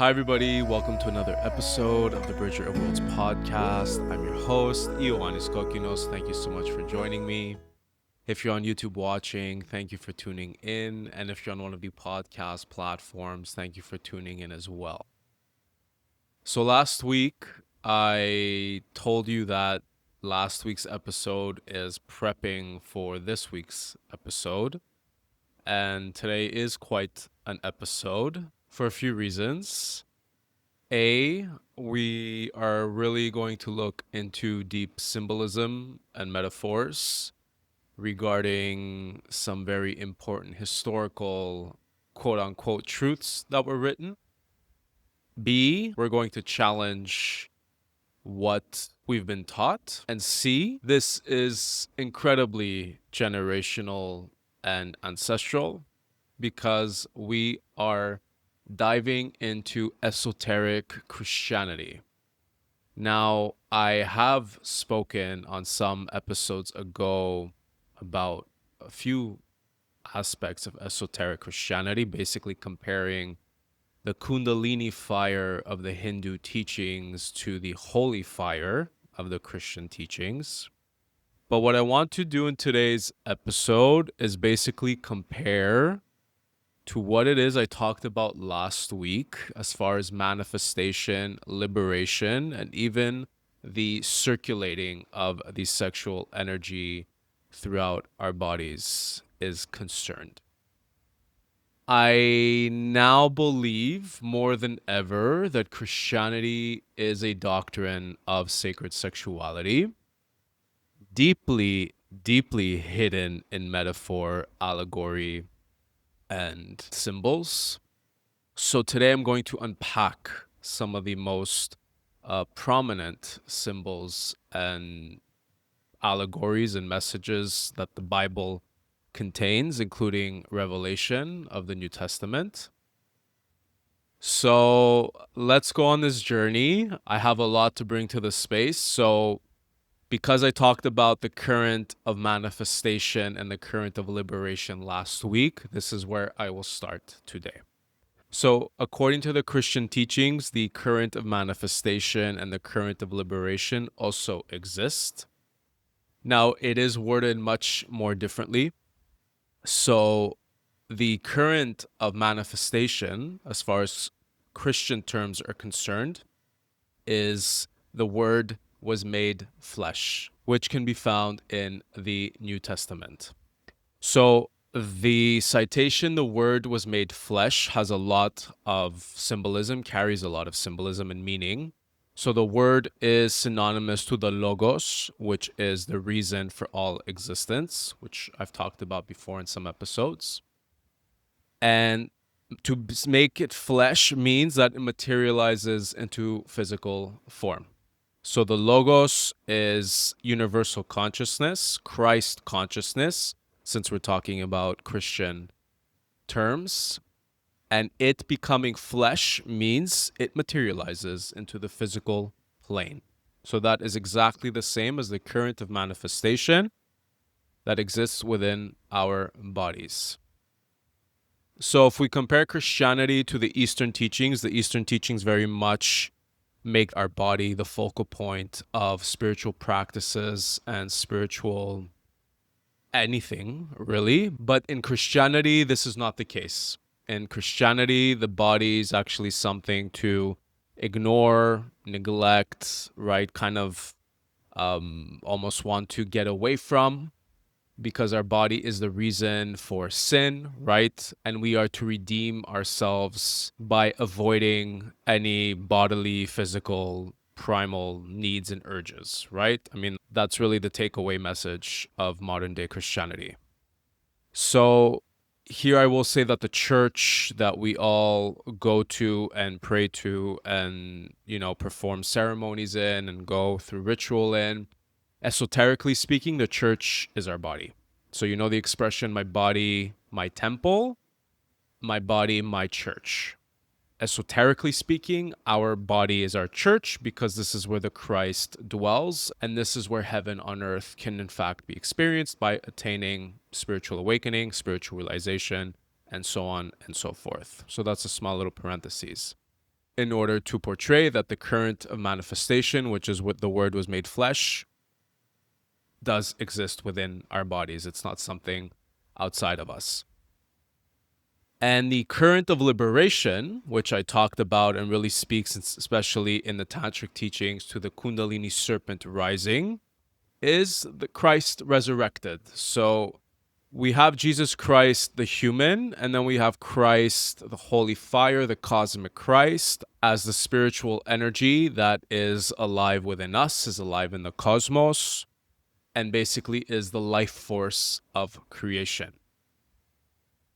Hi, everybody. Welcome to another episode of the Bridger of Worlds podcast. I'm your host, Ioannis Kokkinos. Thank you so much for joining me. If you're on YouTube watching, thank you for tuning in. And if you're on one of the podcast platforms, thank you for tuning in as well. So last week, I told you that last week's episode is prepping for this week's episode. And today is quite an episode for a few reasons. We are really going to look into deep symbolism and metaphors regarding some very important historical quote-unquote truths that were written. B, we're going to challenge what we've been taught. And C, this is incredibly generational and ancestral because we are diving into esoteric Christianity. Now, I have spoken on some episodes ago about a few aspects of esoteric Christianity, basically comparing the Kundalini Fire of the Hindu teachings to the holy fire of the Christian teachings. But what I want to do in today's episode is basically compare to what it is I talked about last week as far as manifestation, liberation, and even the circulating of the sexual energy throughout our bodies is concerned. I now believe more than ever that Christianity is a doctrine of sacred sexuality, deeply, deeply hidden in metaphor, allegory, and symbols. So today I'm going to unpack some of the most prominent symbols and allegories and messages that the Bible contains, including Revelation of the New Testament. So let's go on this journey. I have a lot to bring to the space. So because I talked about the current of manifestation and the current of liberation last week, this is where I will start today. So, according to the Christian teachings, the current of manifestation and the current of liberation also exist. Now, it is worded much more differently. So, the current of manifestation, as far as Christian terms are concerned, is the word was made flesh, which can be found in the New Testament. So the citation, the word was made flesh, has a lot of symbolism, carries a lot of symbolism and meaning. So the word is synonymous to the logos, which is the reason for all existence, which I've talked about before in some episodes. And to make it flesh means that it materializes into physical form. So the logos is universal consciousness, Christ consciousness, since we're talking about Christian terms. And it becoming flesh means it materializes into the physical plane. So that is exactly the same as the current of manifestation that exists within our bodies. So if we compare Christianity to the Eastern teachings very much make our body the focal point of spiritual practices and spiritual anything, really. But in Christianity, this is not the case. In Christianity, the body is actually something to ignore, neglect, right? Kind of almost want to get away from, because our body is the reason for sin, right? And we are to redeem ourselves by avoiding any bodily, physical, primal needs and urges, right? I mean, that's really the takeaway message of modern day Christianity. So here I will say that the church that we all go to and pray to and, perform ceremonies in and go through ritual in, esoterically speaking, the church is our body. So you know the expression, my body, my temple, my body, my church. Esoterically speaking, our body is our church because this is where the Christ dwells, and this is where heaven on earth can in fact be experienced by attaining spiritual awakening, spiritual realization, and so on and so forth. So that's a small little parenthesis. in order to portray that the current of manifestation, which is what the word was made flesh, does exist within our bodies. It's not something outside of us. And the current of liberation, which I talked about and really speaks, especially in the Tantric teachings, to the Kundalini serpent rising, is the Christ resurrected. So we have Jesus Christ, the human, and then we have Christ, the holy fire, the cosmic Christ, as the spiritual energy that is alive within us, is alive in the cosmos, and basically is the life force of creation.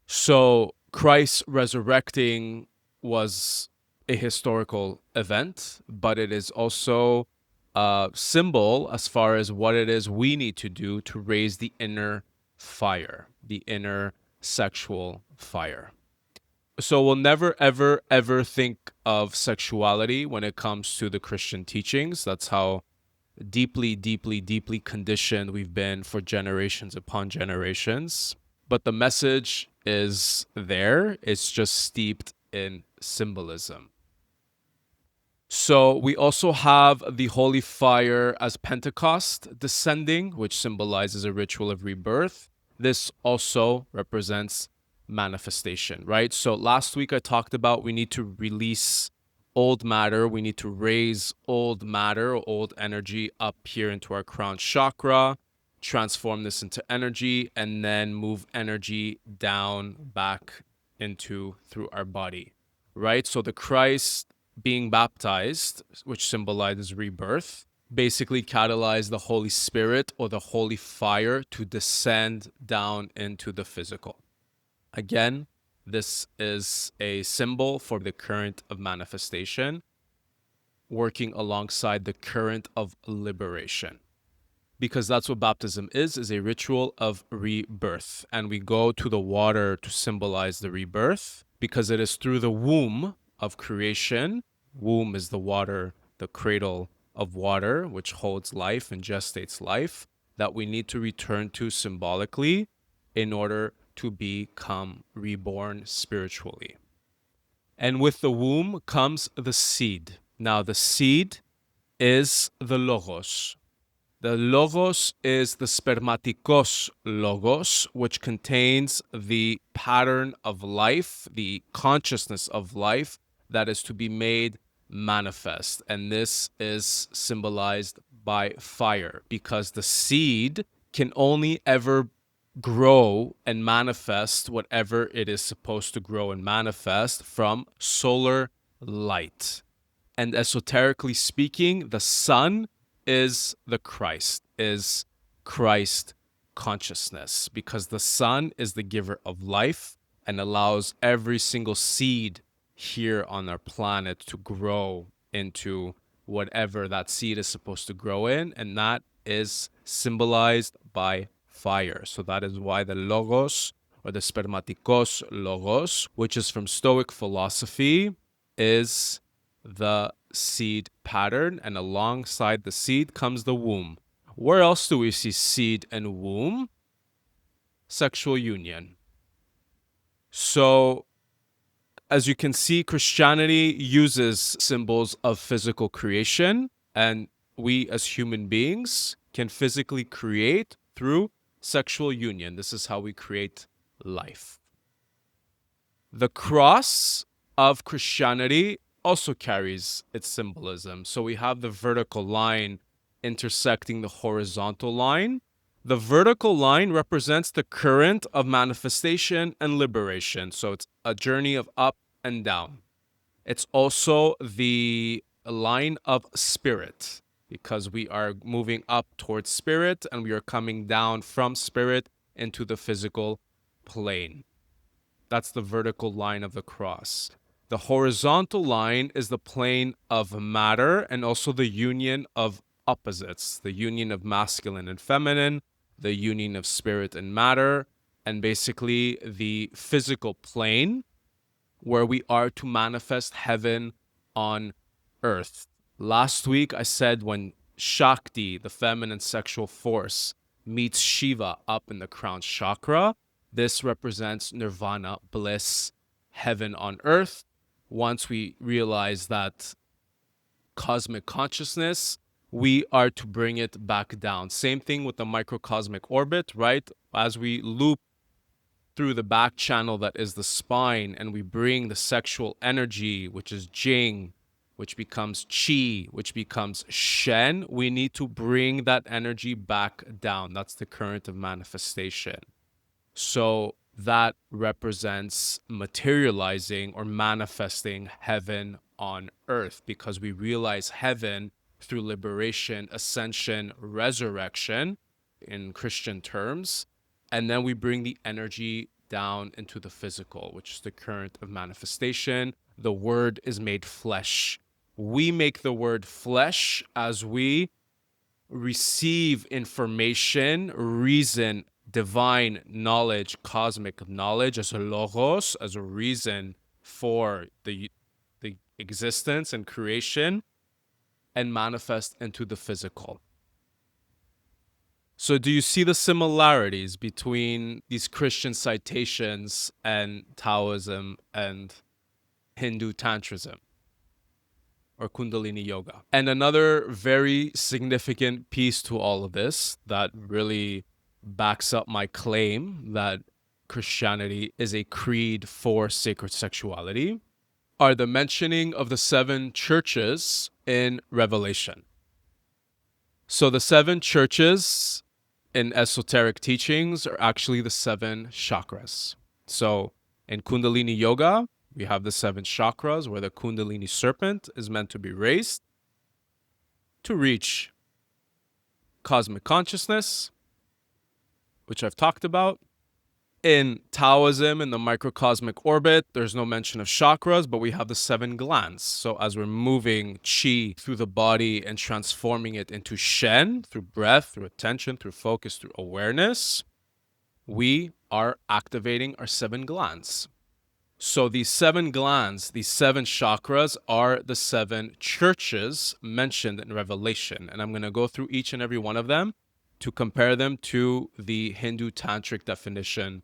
So Christ resurrecting was a historical event, but it is also a symbol as far as what it is we need to do to raise the inner fire, the inner sexual fire. So we'll never, ever, ever think of sexuality when it comes to the Christian teachings. That's how deeply, deeply, deeply conditioned we've been for generations upon generations. But the message is there. It's just steeped in symbolism. So we also have the holy fire as Pentecost descending, which symbolizes a ritual of rebirth. This also represents manifestation, right? So last week I talked about we need to release old matter. We need to raise old matter, old energy up here into our crown chakra, transform this into energy, and then move energy down back into through our body, right? So the Christ being baptized, which symbolizes rebirth, basically catalyzed the Holy Spirit or the holy fire to descend down into the physical. Again, this is a symbol for the current of manifestation, working alongside the current of liberation. Because that's what baptism is a ritual of rebirth. And we go to the water to symbolize the rebirth, because it is through the womb of creation. Womb is the water, the cradle of water, which holds life and gestates life, that we need to return to symbolically in order to become reborn spiritually. And with the womb comes the seed. Now, the seed is the logos. The logos is the spermatikos logos, which contains the pattern of life, the consciousness of life that is to be made manifest. And this is symbolized by fire, because the seed can only ever grow and manifest whatever it is supposed to grow and manifest from solar light. And esoterically speaking, the sun is the Christ, is Christ consciousness, because the sun is the giver of life and allows every single seed here on our planet to grow into whatever that seed is supposed to grow in, and that is symbolized by fire. So that is why the logos, or the spermatikos logos, which is from Stoic philosophy, is the seed pattern, and alongside the seed comes the womb. Where else do we see seed and womb? Sexual union. So, as you can see, Christianity uses symbols of physical creation, and we as human beings can physically create through sexual union. This is how we create life. The cross of Christianity also carries its symbolism. So we have the vertical line intersecting the horizontal line. The vertical line represents the current of manifestation and liberation. So it's a journey of up and down. It's also the line of spirit, because we are moving up towards spirit and we are coming down from spirit into the physical plane. That's the vertical line of the cross. The horizontal line is the plane of matter and also the union of opposites, the union of masculine and feminine, the union of spirit and matter, and basically the physical plane where we are to manifest heaven on earth. Last week I said when Shakti, the feminine sexual force, meets Shiva up in the crown chakra, this represents nirvana, bliss, heaven on earth, once we realize that cosmic consciousness, we are to bring it back down. Same thing with the microcosmic orbit, right? As we loop through the back channel that is the spine, and we bring the sexual energy, which is Jing, which becomes Qi, which becomes Shen, we need to bring that energy back down. That's the current of manifestation. So that represents materializing or manifesting heaven on earth, because we realize heaven through liberation, ascension, resurrection in Christian terms. And then we bring the energy down into the physical, which is the current of manifestation. The word is made flesh. We make the word flesh as we receive information, reason, divine knowledge, cosmic knowledge as a logos, as a reason for the existence and creation, and manifest into the physical. So do you see the similarities between these Christian citations and Taoism and Hindu Tantrism or Kundalini Yoga? And another very significant piece to all of this that really backs up my claim that Christianity is a creed for sacred sexuality are the mentioning of the 7 churches in Revelation. So the 7 churches in esoteric teachings are actually the 7 chakras. So in Kundalini Yoga, we have the 7 chakras where the Kundalini serpent is meant to be raised to reach cosmic consciousness, which I've talked about. In Taoism, in the microcosmic orbit, there's no mention of chakras, but we have the 7 glands. So as we're moving qi through the body and transforming it into shen, through breath, through attention, through focus, through awareness, we are activating our 7 glands. So these 7 glands, these 7 chakras are the 7 churches mentioned in Revelation. And I'm going to go through each and every one of them to compare them to the Hindu Tantric definition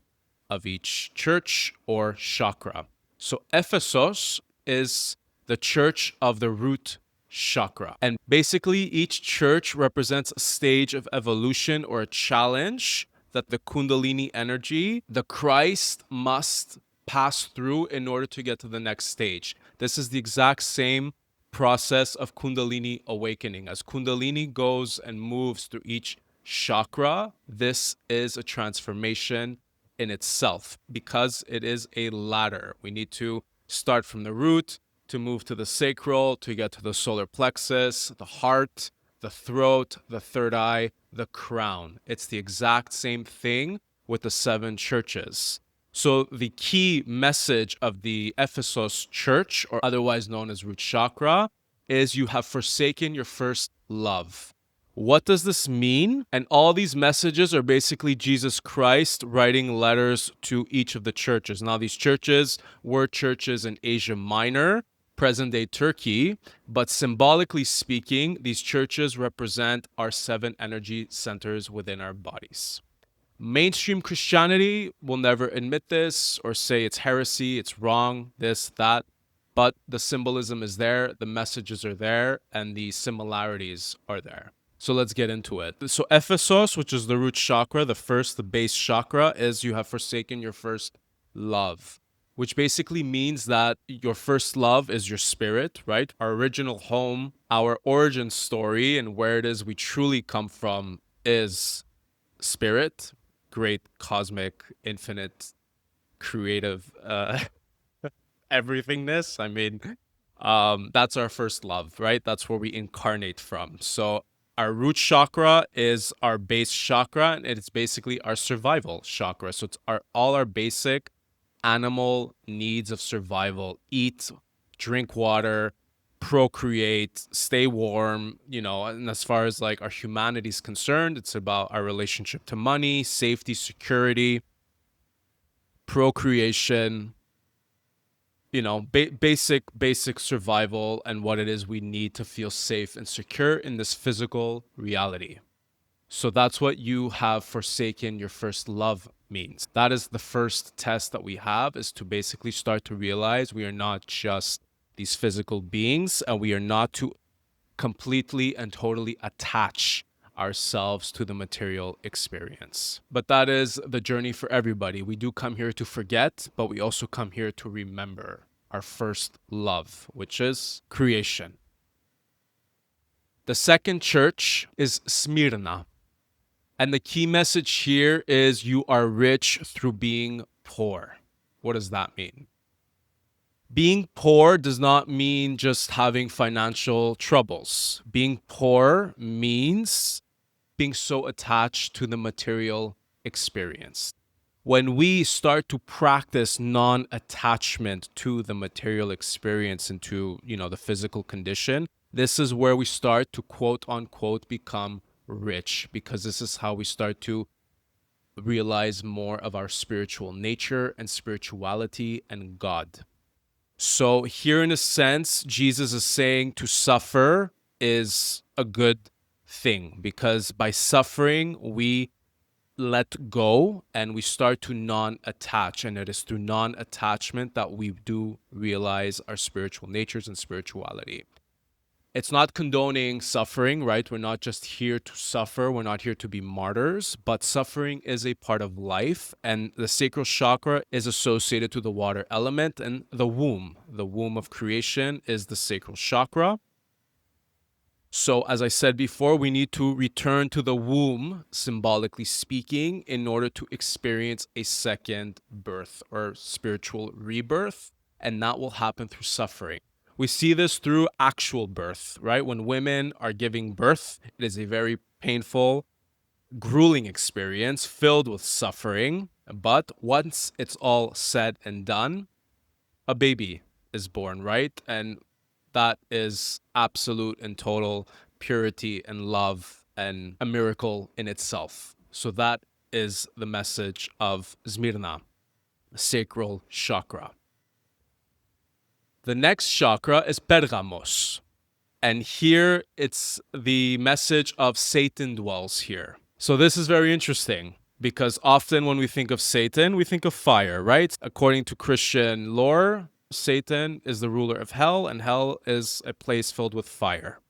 of each church or chakra. So Ephesos is the church of the root chakra. And basically each church represents a stage of evolution or a challenge that the Kundalini energy, the Christ, must pass through in order to get to the next stage. This is the exact same process of Kundalini awakening. As Kundalini goes and moves through each chakra, this is a transformation in itself because it is a ladder. We need to start from the root to move to the sacral, to get to the solar plexus, the heart, the throat, the third eye, the crown. It's the exact same thing with the 7 churches. So the key message of the Ephesus church, or otherwise known as root chakra, is you have forsaken your first love. What does this mean? And all these messages are basically Jesus Christ writing letters to each of the churches. Now, these churches were churches in Asia Minor, present-day Turkey, but symbolically speaking, these churches represent our 7 energy centers within our bodies. Mainstream Christianity will never admit this or say it's heresy, it's wrong, this, that, but the symbolism is there, the messages are there, and the similarities are there. So let's get into it. So Ephesos, which is the root chakra, the base chakra, is you have forsaken your first love, which basically means that your first love is your spirit, right? Our original home, our origin story, and where it is we truly come from is spirit, great cosmic, infinite, creative everythingness. I mean, that's our first love, right? That's where we incarnate from. So our root chakra is our base chakra, and it's basically our survival chakra. So it's all our basic animal needs of survival: eat, drink water, procreate, stay warm, and as far as like our humanity is concerned, it's about our relationship to money, safety, security, procreation, basic survival and what it is we need to feel safe and secure in this physical reality. So that's what you have forsaken your first love means. That is the first test that we have, is to basically start to realize we are not just these physical beings, and we are not to completely and totally attach ourselves to the material experience. But that is the journey for everybody. We do come here to forget, but we also come here to remember our first love, which is creation. The second church is Smyrna. And the key message here is you are rich through being poor. What does that mean? Being poor does not mean just having financial troubles. Being poor means being so attached to the material experience. When we start to practice non-attachment to the material experience and to, the physical condition, this is where we start to quote unquote become rich, because this is how we start to realize more of our spiritual nature and spirituality and God. So here, in a sense, Jesus is saying to suffer is a good thing, because by suffering, we let go and we start to non-attach. And it is through non-attachment that we do realize our spiritual natures and spirituality. It's not condoning suffering, right? We're not just here to suffer. We're not here to be martyrs, but suffering is a part of life. And the sacral chakra is associated to the water element, and the womb of creation is the sacral chakra. So as I said before, we need to return to the womb, symbolically speaking, in order to experience a second birth or spiritual rebirth. And that will happen through suffering. We see this through actual birth, right? When women are giving birth, it is a very painful, grueling experience filled with suffering. But once it's all said and done, a baby is born, right? And that is absolute and total purity and love and a miracle in itself. So that is the message of Smyrna, sacral chakra. The next chakra is Pergamos. And here it's the message of Satan dwells here. So this is very interesting, because often when we think of Satan, we think of fire, right? According to Christian lore, Satan is the ruler of hell, and hell is a place filled with fire.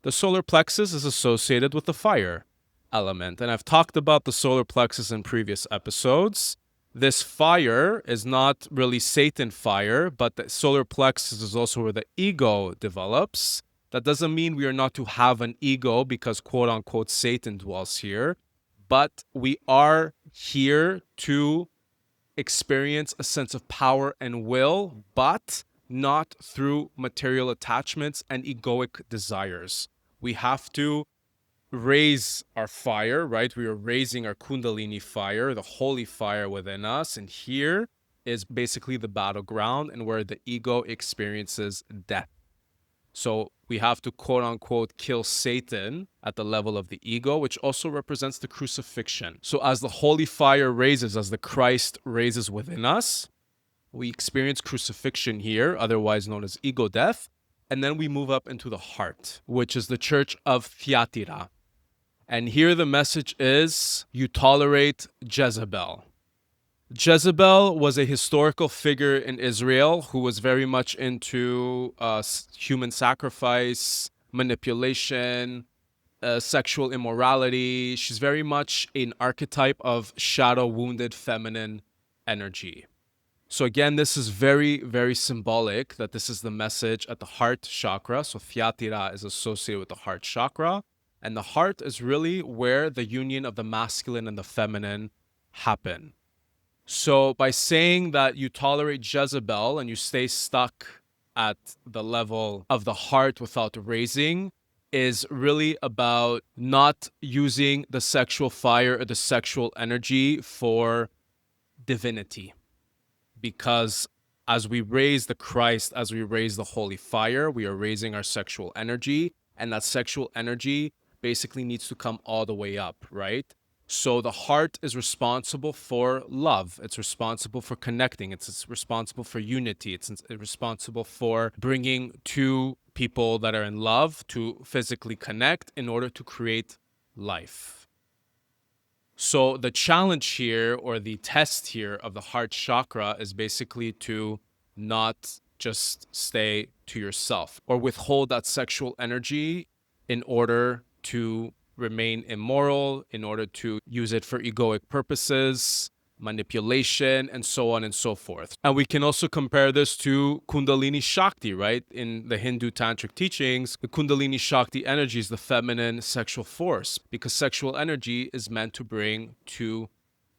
The solar plexus is associated with the fire element. And I've talked about the solar plexus in previous episodes. This fire is not really Satan fire, but the solar plexus is also where the ego develops. That doesn't mean we are not to have an ego because quote unquote Satan dwells here, but we are here to experience a sense of power and will, but not through material attachments and egoic desires. We have to raise our fire, right? We are raising our Kundalini fire, the holy fire within us. And here is basically the battleground and where the ego experiences death. So we have to quote unquote kill Satan at the level of the ego, which also represents the crucifixion. So as the holy fire raises, as the Christ raises within us, we experience crucifixion here, otherwise known as ego death. And then we move up into the heart, which is the church of Thyatira. And here the message is, you tolerate Jezebel. Jezebel was a historical figure in Israel who was very much into human sacrifice, manipulation, sexual immorality. She's very much an archetype of shadow-wounded feminine energy. So again, this is very, very symbolic that this is the message at the heart chakra. So Thyatira is associated with the heart chakra. And the heart is really where the union of the masculine and the feminine happen. So by saying that you tolerate Jezebel and you stay stuck at the level of the heart without raising is really about not using the sexual fire or the sexual energy for divinity. Because as we raise the Christ, as we raise the holy fire, we are raising our sexual energy, and that sexual energy basically needs to come all the way up, right? So the heart is responsible for love. It's responsible for connecting. It's responsible for unity. It's responsible for bringing two people that are in love to physically connect in order to create life. So the challenge here, or the test here of the heart chakra, is basically to not just stay to yourself or withhold that sexual energy in order to remain immoral, in order to use it for egoic purposes, manipulation, and so on and so forth. And we can also compare this to Kundalini Shakti, right? In the Hindu Tantric teachings, the Kundalini Shakti energy is the feminine sexual force, because sexual energy is meant to bring two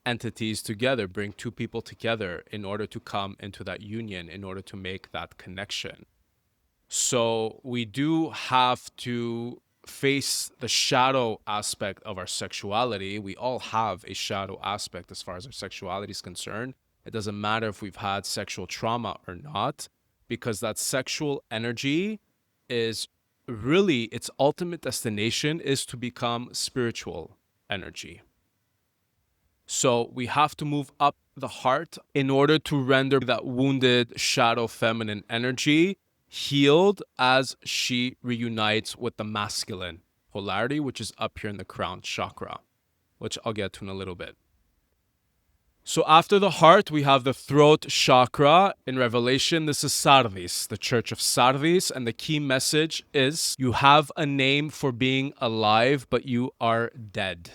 entities together, bring two people together in order to come into that union, in order to make that connection. So we do have to face the shadow aspect of our sexuality. We all have a shadow aspect as far as our sexuality is concerned. It doesn't matter if we've had sexual trauma or not, because that sexual energy is really, its ultimate destination is to become spiritual energy. So we have to move up the heart in order to render that wounded shadow feminine energy healed as she reunites with the masculine polarity, which is up here in the crown chakra, which I'll get to in a little bit. So after the heart, we have the throat chakra. In Revelation, this is Sardis, the church of Sardis. And the key message is you have a name for being alive, but you are dead.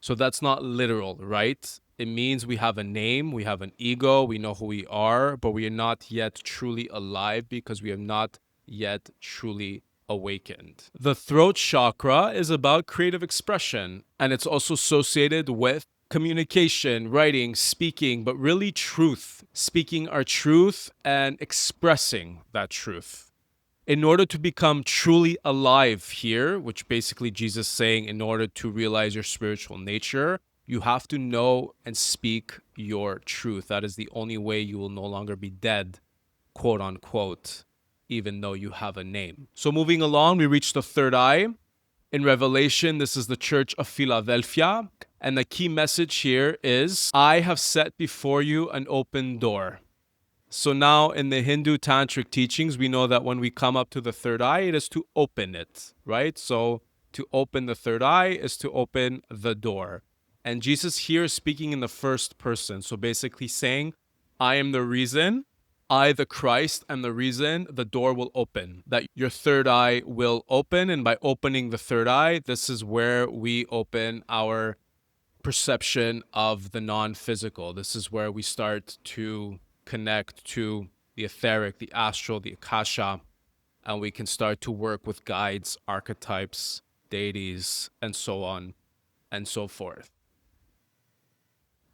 So that's not literal, right? It means we have a name, we have an ego, we know who we are, but we are not yet truly alive because we have not yet truly awakened. The throat chakra is about creative expression, and it's also associated with communication, writing, speaking, but really truth. Speaking our truth and expressing that truth. In order to become truly alive here, which basically Jesus is saying, in order to realize your spiritual nature, you have to know and speak your truth. That is the only way you will no longer be dead, quote unquote, even though you have a name. So moving along, we reach the third eye. In Revelation, this is the church of Philadelphia. And the key message here is, I have set before you an open door. So now in the Hindu Tantric teachings, we know that when we come up to the third eye, it is to open it, right? So to open the third eye is to open the door. And Jesus here is speaking in the first person. So basically saying, I am the reason, I, the Christ, am the reason the door will open, that your third eye will open. And by opening the third eye, this is where we open our perception of the non-physical. This is where we start to connect to the etheric, the astral, the akasha, and we can start to work with guides, archetypes, deities, and so on and so forth.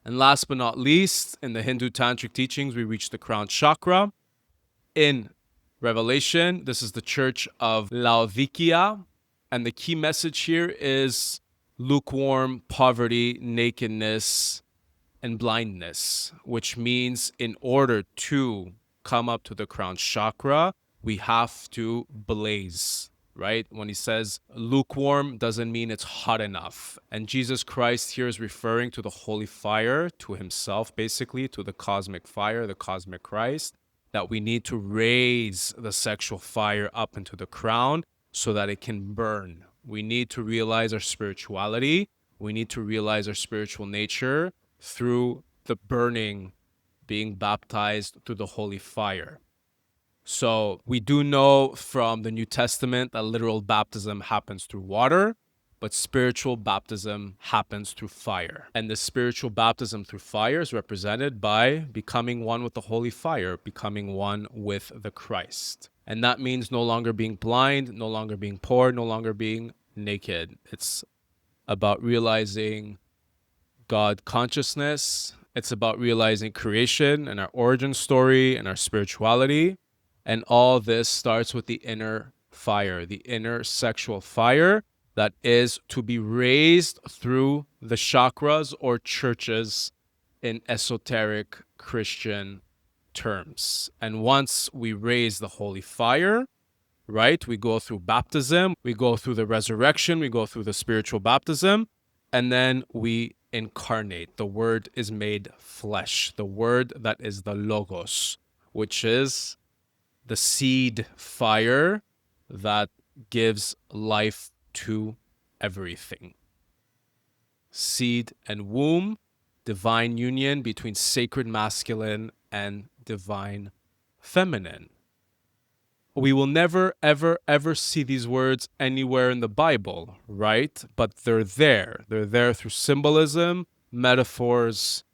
And last but not least, in the Hindu Tantric teachings, we reach the crown chakra. In Revelation, this is the church of Laodicea, and the key message here is lukewarm, poverty, nakedness, and blindness, which means in order to come up to the crown chakra, we have to blaze, right? When he says lukewarm, doesn't mean it's hot enough. And Jesus Christ here is referring to the holy fire, to himself, basically, to the cosmic fire, the cosmic Christ, that we need to raise the sexual fire up into the crown so that it can burn. We need to realize our spirituality. We need to realize our spiritual nature through the burning, being baptized through the holy fire. So we do know from the New Testament that literal baptism happens through water, but spiritual baptism happens through fire. And the spiritual baptism through fire is represented by becoming one with the holy fire, becoming one with the Christ. And that means no longer being blind, no longer being poor, no longer being naked. It's about realizing God consciousness. It's about realizing creation and our origin story and our spirituality. And all this starts with the inner fire, the inner sexual fire that is to be raised through the chakras or churches in esoteric Christian terms. And once we raise the holy fire, right, we go through baptism, we go through the resurrection, we go through the spiritual baptism, and then we incarnate. The word is made flesh, the word that is the logos, which is the seed fire that gives life to everything. seed and womb, divine union between sacred masculine and divine feminine. We will never, ever, ever see these words anywhere in the Bible, right? But they're there. They're there through symbolism, metaphors,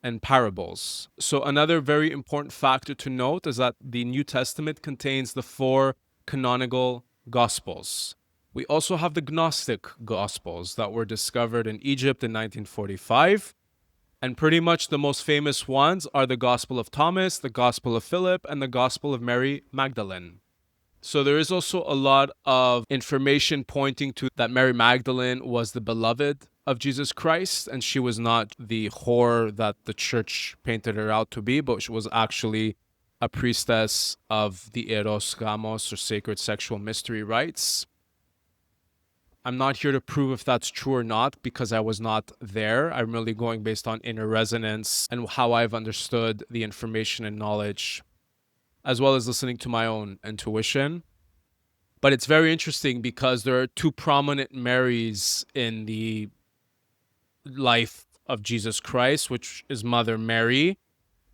and parables. So, another very important factor to note is that the New Testament contains the four canonical Gospels. We also have the Gnostic Gospels that were discovered in Egypt in 1945. And pretty much the most famous ones are the Gospel of Thomas, the Gospel of Philip, and the Gospel of Mary Magdalene. So there is also a lot of information pointing to that Mary Magdalene was the beloved of Jesus Christ, and she was not the whore that the church painted her out to be, but she was actually a priestess of the Eros Gamos, or sacred sexual mystery rites. I'm not here to prove if that's true or not because I was not there. I'm really going based on inner resonance and how I've understood the information and knowledge, as well as listening to my own intuition. But it's very interesting because there are two prominent Marys in the life of Jesus Christ, which is Mother Mary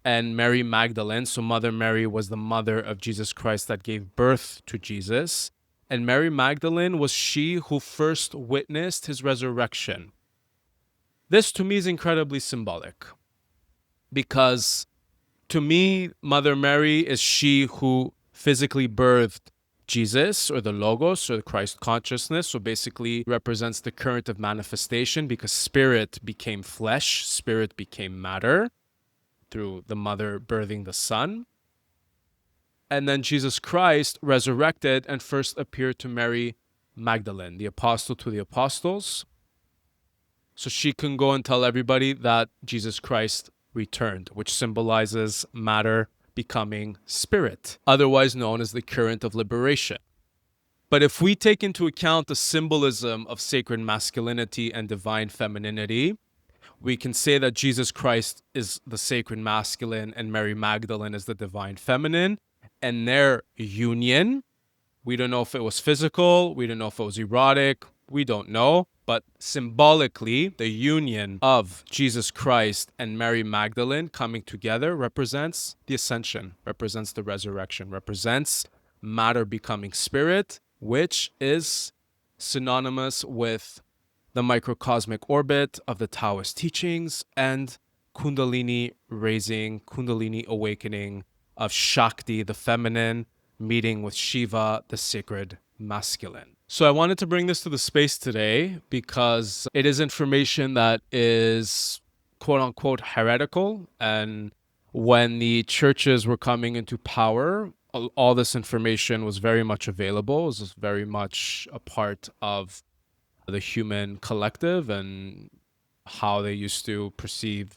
and Mary Magdalene. So Mother Mary was the mother of Jesus Christ that gave birth to Jesus. And Mary Magdalene was she who first witnessed his resurrection. This to me is incredibly symbolic because to me, Mother Mary is she who physically birthed Jesus, or the Logos, or the Christ consciousness. So basically represents the current of manifestation because spirit became flesh, spirit became matter through the mother birthing the son. And then Jesus Christ resurrected and first appeared to Mary Magdalene, the apostle to the apostles. So she can go and tell everybody that Jesus Christ returned, which symbolizes matter becoming spirit, otherwise known as the current of liberation. But if we take into account the symbolism of sacred masculinity and divine femininity, we can say that Jesus Christ is the sacred masculine and Mary Magdalene is the divine feminine. And their union, we don't know if it was physical, we don't know if it was erotic, we don't know. But symbolically, the union of Jesus Christ and Mary Magdalene coming together represents the ascension, represents the resurrection, represents matter becoming spirit, which is synonymous with the microcosmic orbit of the Taoist teachings and Kundalini raising, Kundalini awakening of Shakti, the feminine, meeting with Shiva, the sacred masculine. So I wanted to bring this to the space today because it is information that is quote unquote heretical. And when the churches were coming into power, all this information was very much available. It was very much a part of the human collective and how they used to perceive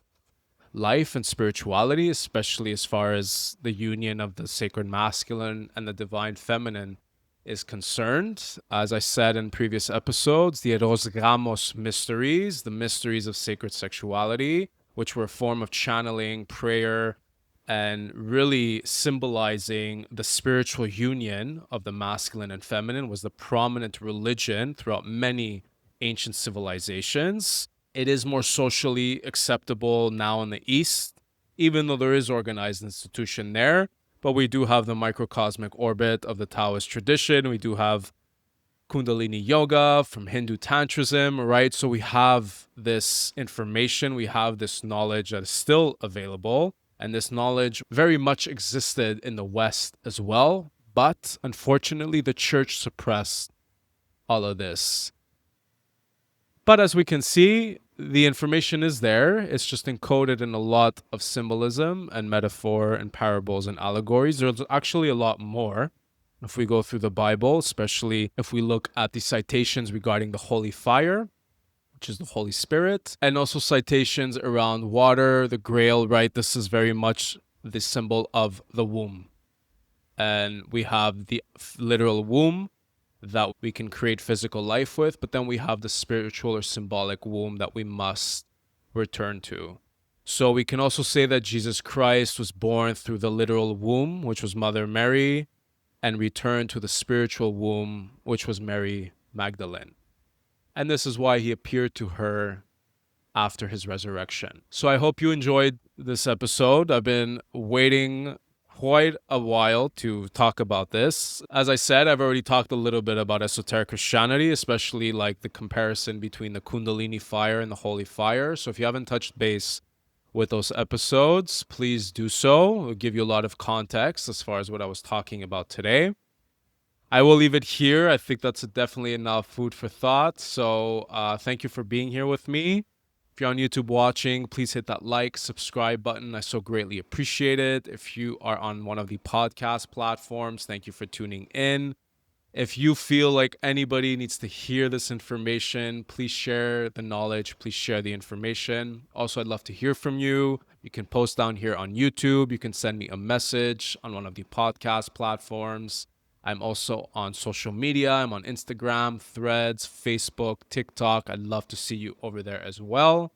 life and spirituality, especially as far as the union of the sacred masculine and the divine feminine is concerned. As I said in previous episodes, the Eros Gamos mysteries, the mysteries of sacred sexuality, which were a form of channeling, prayer, and really symbolizing the spiritual union of the masculine and feminine, was the prominent religion throughout many ancient civilizations. It is more socially acceptable now in the East, even though there is organized institution there. But we do have the microcosmic orbit of the Taoist tradition. We do have Kundalini yoga from Hindu Tantrism, right? So we have this information, we have this knowledge that is still available. And this knowledge very much existed in the West as well. But unfortunately, the church suppressed all of this. But as we can see, the information is there. It's just encoded in a lot of symbolism and metaphor and parables and allegories. There's actually a lot more if we go through the Bible, especially if we look at the citations regarding the holy fire, which is the Holy Spirit, and also citations around water, the grail, right? This is very much the symbol of the womb. And we have the literal womb that we can create physical life with, but then we have the spiritual or symbolic womb that we must return to. So we can also say that Jesus Christ was born through the literal womb, which was Mother Mary, and returned to the spiritual womb, which was Mary Magdalene. And this is why he appeared to her after his resurrection. So I hope you enjoyed this episode. I've been waiting quite a while to talk about this. As I said, I've already talked a little bit about esoteric Christianity, especially like the comparison between the Kundalini Fire and the Holy Fire. So if you haven't touched base with those episodes, please do so. It'll give you a lot of context as far as what I was talking about today. I will leave it here. I think that's definitely enough food for thought. So thank you for being here with me. If you're on YouTube watching, please hit that like, subscribe button. I so greatly appreciate it. If you are on one of the podcast platforms, thank you for tuning in. If you feel like anybody needs to hear this information, please share the knowledge. Please share the information. Also, I'd love to hear from you. You can post down here on YouTube. You can send me a message on one of the podcast platforms. I'm also on social media. I'm on Instagram, Threads, Facebook, TikTok. I'd love to see you over there as well.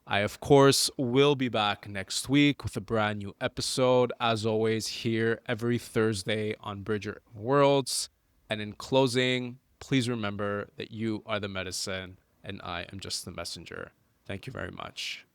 I, of course, will be back next week with a brand new episode. As always, here every Thursday on Bridger Worlds. And in closing, please remember that you are the medicine and I am just the messenger. Thank you very much.